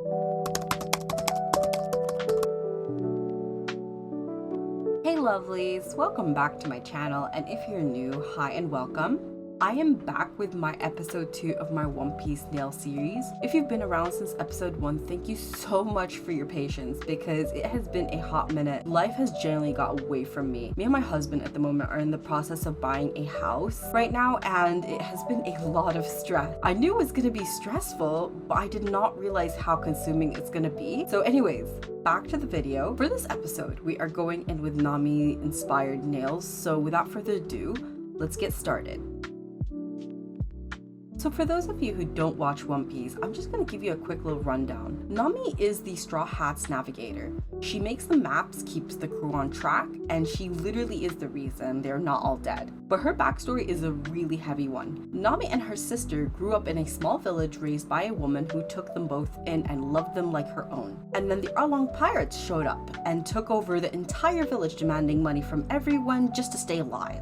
Hey lovelies, welcome back to my channel, and if you're new, hi and welcome. I am back with my episode 2 of my One Piece nail series. If you've been around since episode 1, thank you so much for your patience because it has been a hot minute. Life has generally got away from me. Me and my husband at the moment are in the process of buying a house right now, and it has been a lot of stress. I knew it was going to be stressful, but I did not realize how consuming it's going to be. So anyways, back to the video. For this episode, we are going in with Nami inspired nails. So without further ado, let's get started. So for those of you who don't watch One Piece, I'm just going to give you a quick little rundown. Nami is the Straw Hat's navigator. She makes the maps, keeps the crew on track, and she literally is the reason they're not all dead. But her backstory is a really heavy one. Nami and her sister grew up in a small village raised by a woman who took them both in and loved them like her own. And then the Arlong Pirates showed up and took over the entire village, demanding money from everyone just to stay alive.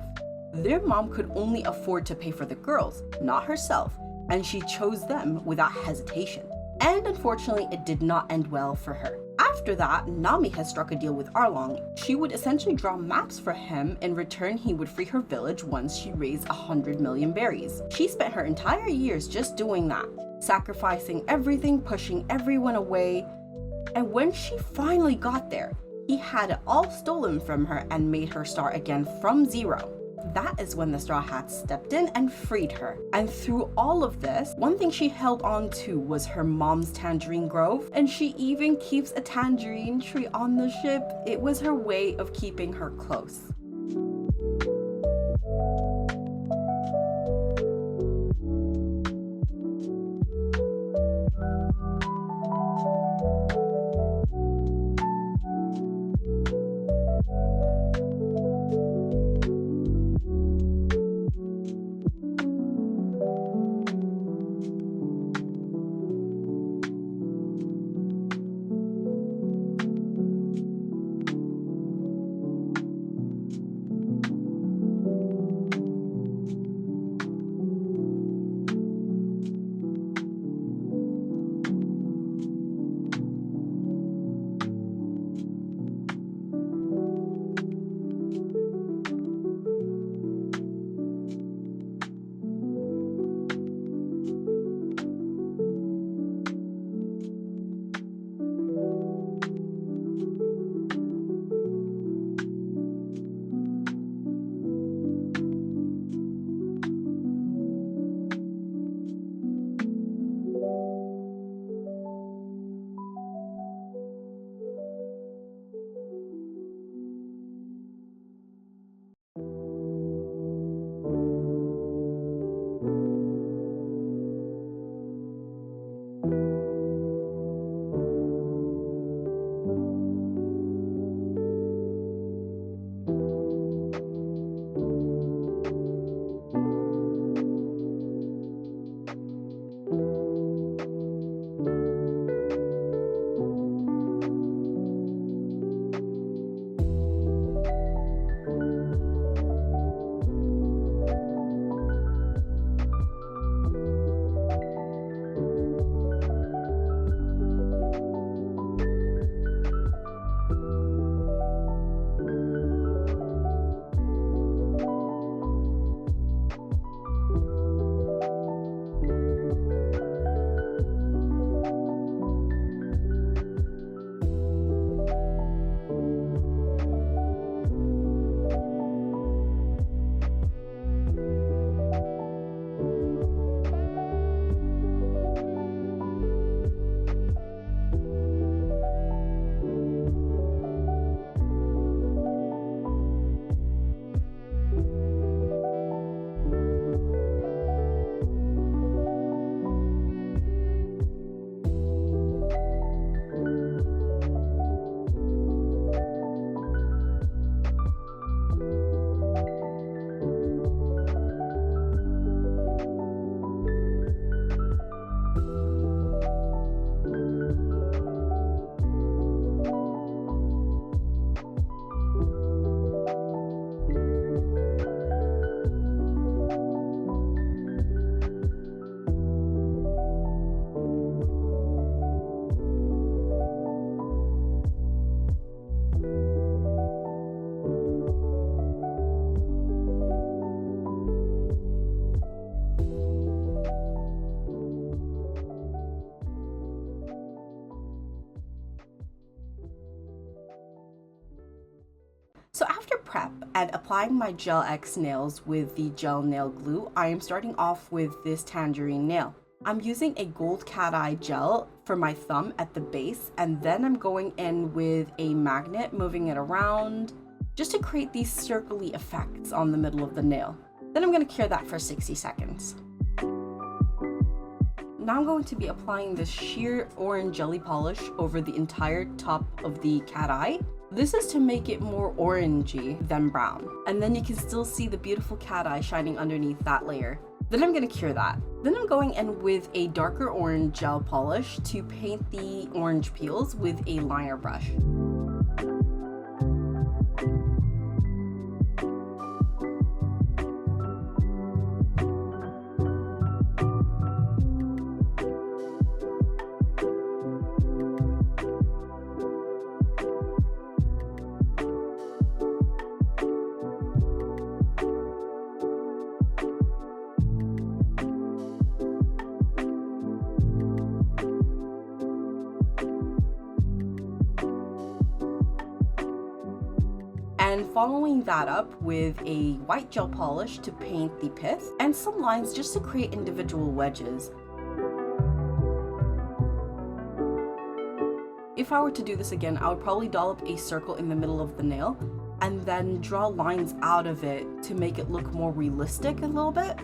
Their mom could only afford to pay for the girls, not herself, and she chose them without hesitation. And unfortunately, it did not end well for her. After that, Nami has struck a deal with Arlong. She would essentially draw maps for him. In return, he would free her village once she raised 100 million berries. She spent her entire years just doing that, sacrificing everything, pushing everyone away. And when she finally got there, he had it all stolen from her and made her start again from zero. That is when the Straw Hats stepped in and freed her. And through all of this, one thing she held on to was her mom's tangerine grove, and she even keeps a tangerine tree on the ship. It was her way of keeping her close. So after prep and applying my Gel X nails with the gel nail glue, I am starting off with this Tangerine Nail. I'm using a gold cat eye gel for my thumb at the base, and then I'm going in with a magnet, moving it around just to create these circly effects on the middle of the nail. Then I'm going to cure that for 60 seconds. Now I'm going to be applying this sheer orange jelly polish over the entire top of the cat eye. This is to make it more orangey than brown. And then you can still see the beautiful cat eye shining underneath that layer. Then I'm going to cure that. Then I'm going in with a darker orange gel polish to paint the orange peels with a liner brush. And following that up with a white gel polish to paint the pith and some lines just to create individual wedges. If I were to do this again, I would probably dollop a circle in the middle of the nail and then draw lines out of it to make it look more realistic a little bit.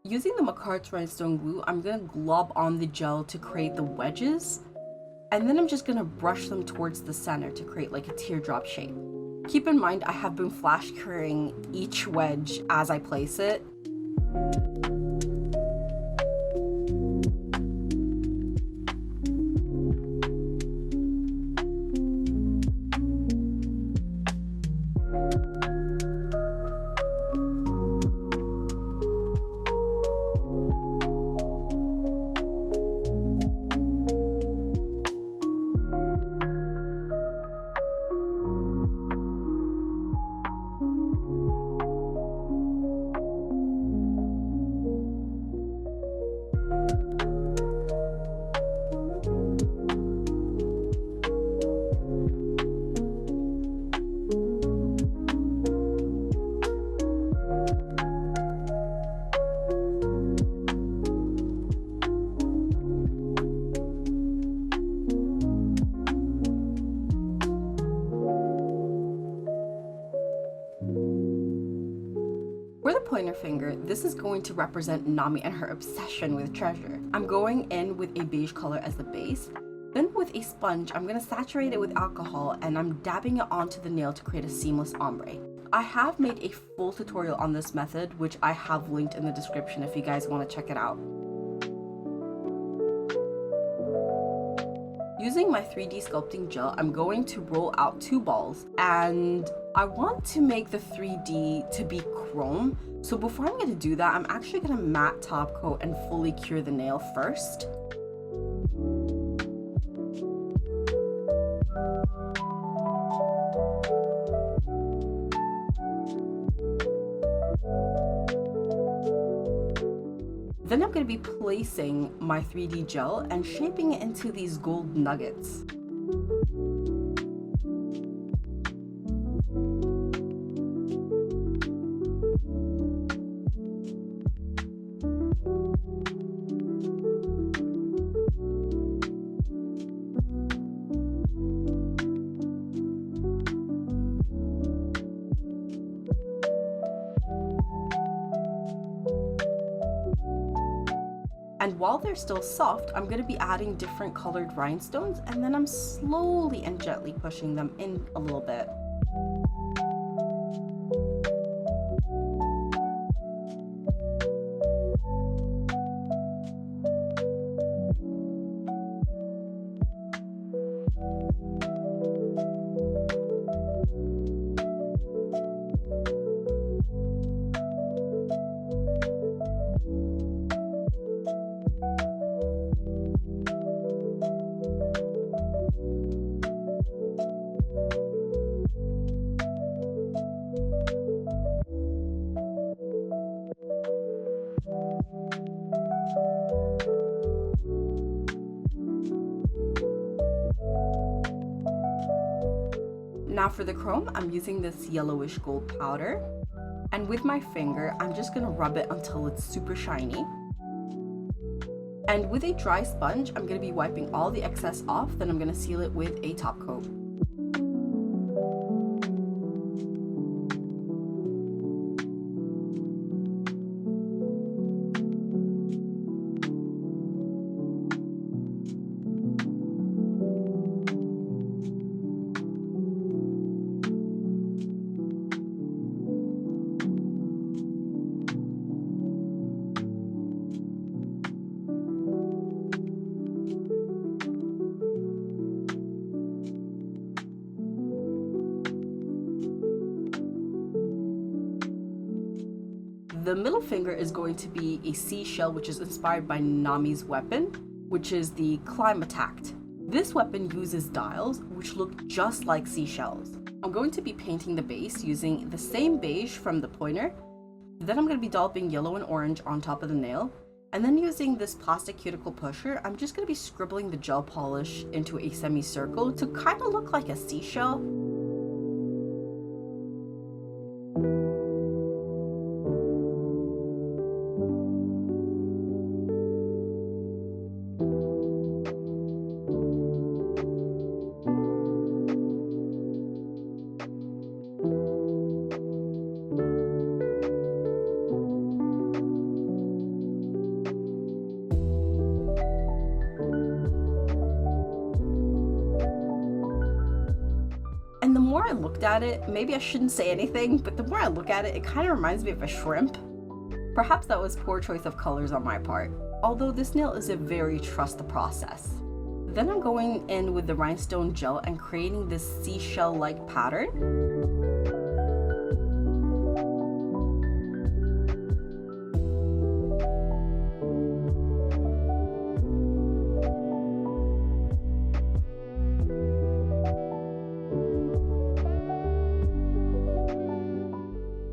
Using the 𝓃𝓃𝓃𝓃 rhinestone glue, I'm going to glob on the gel to create the wedges, and then I'm just going to brush them towards the center to create like a teardrop shape. Keep in mind I have been flash curing each wedge as I place it. For the pointer finger, this is going to represent Nami and her obsession with treasure. I'm going in with a beige color as the base. Then with a sponge, I'm going to saturate it with alcohol and I'm dabbing it onto the nail to create a seamless ombre. I have made a full tutorial on this method, which I have linked in the description if you guys want to check it out. Using my 3D sculpting gel, I'm going to roll out 2 balls, and I want to make the 3D to be chrome. So before I'm going to do that, I'm actually going to matte top coat and fully cure the nail first. Then I'm going to be placing my 3D gel and shaping it into these gold nuggets. And while they're still soft, I'm going to be adding different colored rhinestones, and then I'm slowly and gently pushing them in a little bit. Now for the chrome, I'm using this yellowish gold powder, and with my finger, I'm just gonna rub it until it's super shiny. And with a dry sponge, I'm gonna be wiping all the excess off, then I'm gonna seal it with a top coat. The middle finger is going to be a seashell, which is inspired by Nami's weapon, which is the 𝓃𓃃𓃃𝓃. This weapon uses dials, which look just like seashells. I'm going to be painting the base using the same beige from the pointer. Then I'm going to be dolloping yellow and orange on top of the nail. And then using this plastic cuticle pusher, I'm just going to be scribbling the gel polish into a semicircle to kind of look like a seashell. And the more I looked at it, maybe I shouldn't say anything, but the more I look at it, it kind of reminds me of a shrimp. Perhaps that was poor choice of colors on my part, although this nail is a very trust the process. Then I'm going in with the rhinestone gel and creating this seashell-like pattern.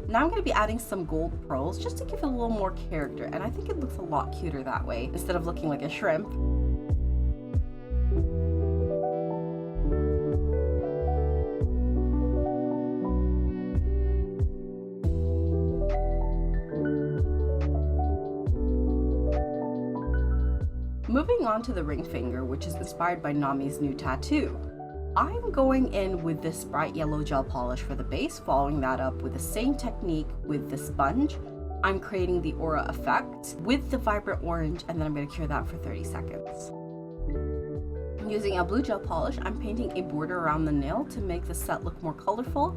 Now I'm going to be adding some gold pearls just to give it a little more character, and I think it looks a lot cuter that way instead of looking like a shrimp. Moving on to the ring finger, which is inspired by Nami's new tattoo. I'm going in with this bright yellow gel polish for the base, following that up with the same technique with the sponge. I'm creating the aura effect with the vibrant orange, and then I'm going to cure that for 30 seconds. Using a blue gel polish, I'm painting a border around the nail to make the set look more colorful.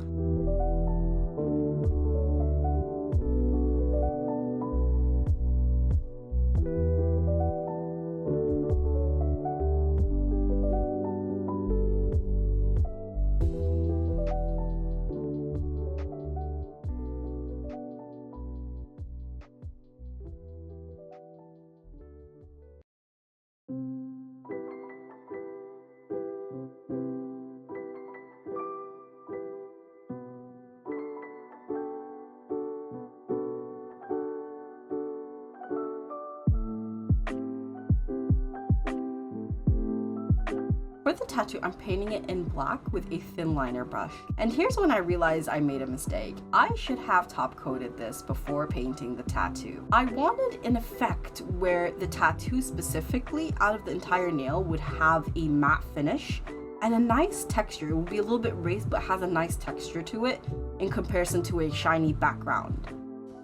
For the tattoo, I'm painting it in black with a thin liner brush. And here's when I realized I made a mistake. I should have top coated this before painting the tattoo. I wanted an effect where the tattoo specifically out of the entire nail would have a matte finish and a nice texture. It would be a little bit raised but has a nice texture to it in comparison to a shiny background.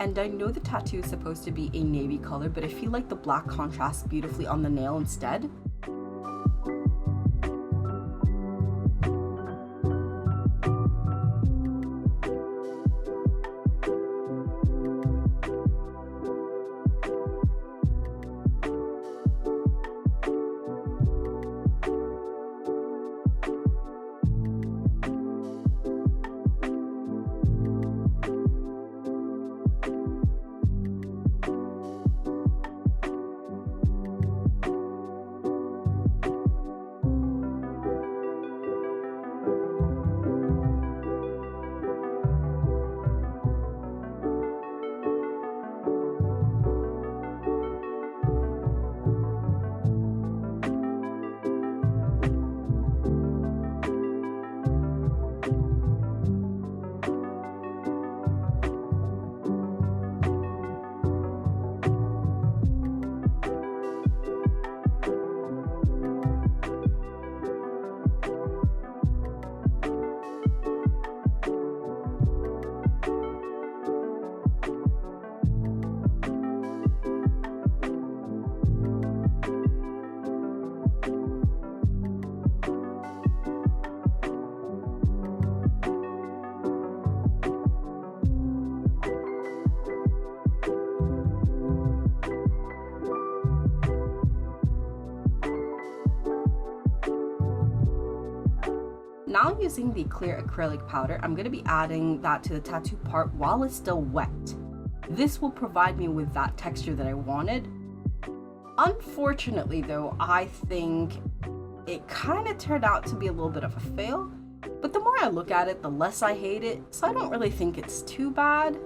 And I know the tattoo is supposed to be a navy color, but I feel like the black contrasts beautifully on the nail instead. Now using the clear acrylic powder, I'm going to be adding that to the tattoo part while it's still wet. This will provide me with that texture that I wanted. Unfortunately though, I think it kind of turned out to be a little bit of a fail, but the more I look at it, the less I hate it, so I don't really think it's too bad.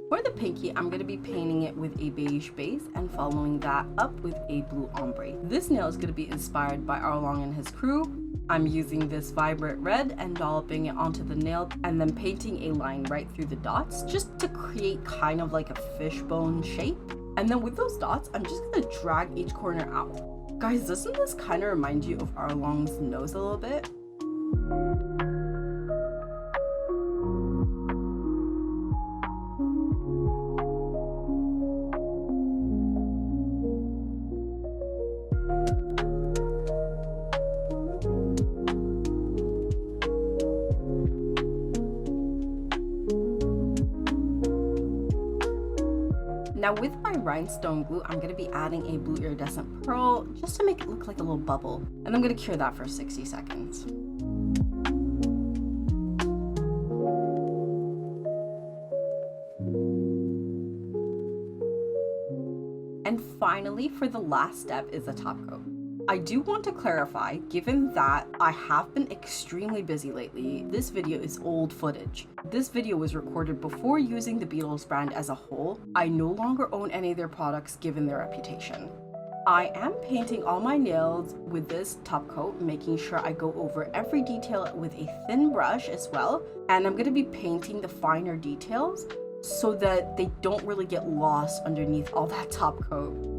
For the pinky, I'm going to be painting it with a beige base and following that up with a blue ombre. This nail is going to be inspired by Arlong and his crew. I'm using this vibrant red and dolloping it onto the nail and then painting a line right through the dots just to create kind of like a fishbone shape. And then with those dots, I'm just going to drag each corner out. Guys, doesn't this kind of remind you of Arlong's nose a little bit? Now with my rhinestone glue, I'm going to be adding a blue iridescent pearl just to make it look like a little bubble. And I'm going to cure that for 60 seconds. And finally, for the last step is the top coat. I do want to clarify, given that I have been extremely busy lately, this video is old footage. This video was recorded before using the Beatles brand as a whole. I no longer own any of their products given their reputation. I am painting all my nails with this top coat, making sure I go over every detail with a thin brush as well. And I'm going to be painting the finer details so that they don't really get lost underneath all that top coat.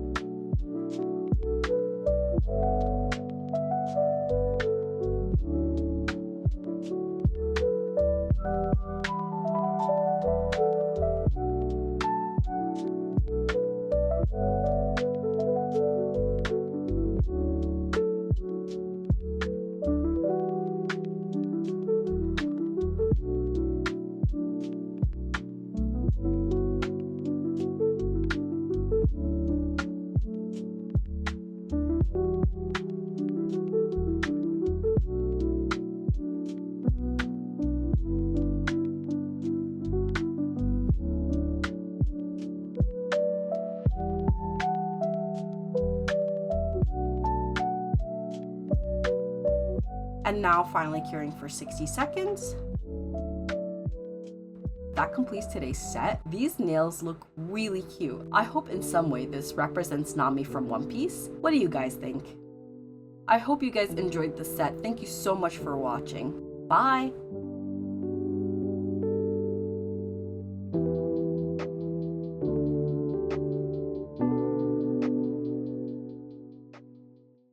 And now finally curing for 60 seconds. That completes today's set. These nails look really cute. I hope in some way this represents Nami from One Piece. What do you guys think? I hope you guys enjoyed the set. Thank you so much for watching. Bye!